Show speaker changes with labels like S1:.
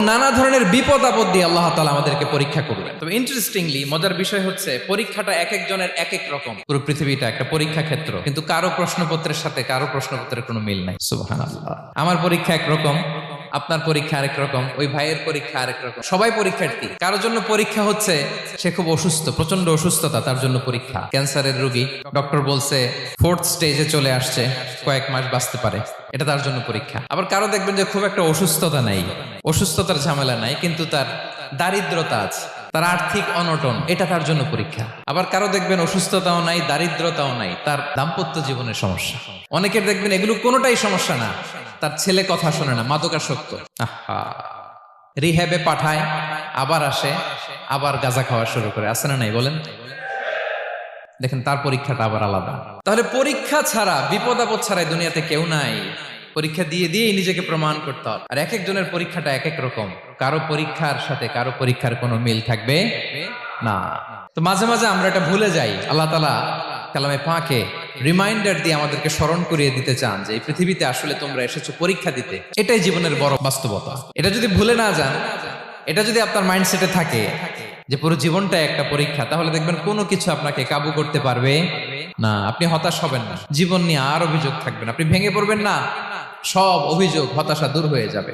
S1: নানা ধরনের বিপদ আপদ দিয়ে আল্লাহ তাআলা আমাদেরকে পরীক্ষা করবেন। তবে ইন্টারেস্টিংলি মজার বিষয় হচ্ছে পরীক্ষাটা এক একজনের এক এক রকম। পুরো পৃথিবীটা একটা পরীক্ষা ক্ষেত্র, কিন্তু কারো প্রশ্নপত্রের সাথে কারো প্রশ্নপত্রের কোনো মিল নাই। সুবহানাল্লাহ। আমার পরীক্ষা একরকম, আপনার পরীক্ষা আরেক রকম, ওই ভাইয়ের পরীক্ষা আরেক রকম। সবাই পরীক্ষার্থী। কারোর জন্য পরীক্ষা হচ্ছে সে খুব অসুস্থ, প্রচন্ড অসুস্থতা, তার জন্য পরীক্ষা। ক্যান্সারের রোগী, ডক্টর বলছে 4th স্টেজে চলে আসছে, কয়েক মাস বাঁচতে পারে, এটা তার জন্য পরীক্ষা। আবার কারো দেখবেন যে খুব একটা অসুস্থতা নাই, অসুস্থতার ঝামেলা নাই, কিন্তু তার দারিদ্রতা আছে, তার আর্থিক অনটন, এটা তার জন্য পরীক্ষা। আবার কারো দেখবেন অসুস্থতাও নাই, দারিদ্রতাও নাই, তার দাম্পত্য জীবনের সমস্যা। অনেকের দেখবেন এগুলো কোনোটাই সমস্যা না, তার ছেলে কথা শোনে না, মাদকাসক্ত, আহা, রিহ্যাবে পাঠায়, আবার আসে, আবার গাঁজা খাওয়া শুরু করে, আছে না নাই বলেন? দেখেন তার পরীক্ষাটা আবার আলাদা। তাহলে পরীক্ষা ছাড়া, বিপদ আপদ ছাড়া দুনিয়াতে কেউ নাই। পরীক্ষা দিয়ে দিয়েই নিজেকে প্রমাণ করতে হবে। আর এক একজনের পরীক্ষাটা এক এক রকম, কারো পরীক্ষার সাথে কারো পরীক্ষার কোনো মিল থাকবে না। তো মাঝে মাঝে আমরা এটা ভুলে যাই। আল্লাহ তাআলা কালামে পাকে রিমাইন্ডার দিয়ে আমাদেরকে স্মরণ করিয়ে দিতে চান যে এই পৃথিবীতে আসলে তোমরা এসেছো পরীক্ষা দিতে। এটাই জীবনের বড় বাস্তবতা। এটা যদি ভুলে না যান, এটা যদি আপনার মাইন্ডসেটে থাকে যে পুরো জীবনটা একটা পরীক্ষা, তাহলে দেখবেন কোনো কিছু আপনাকে কাবু করতে পারবে না। আপনি হতাশ হবেন না, জীবন নিয়ে আর অভিযোগ থাকবে না, আপনি ভেঙে পড়বেন না, সব অভিযোগ হতাশা দূর হয়ে যাবে।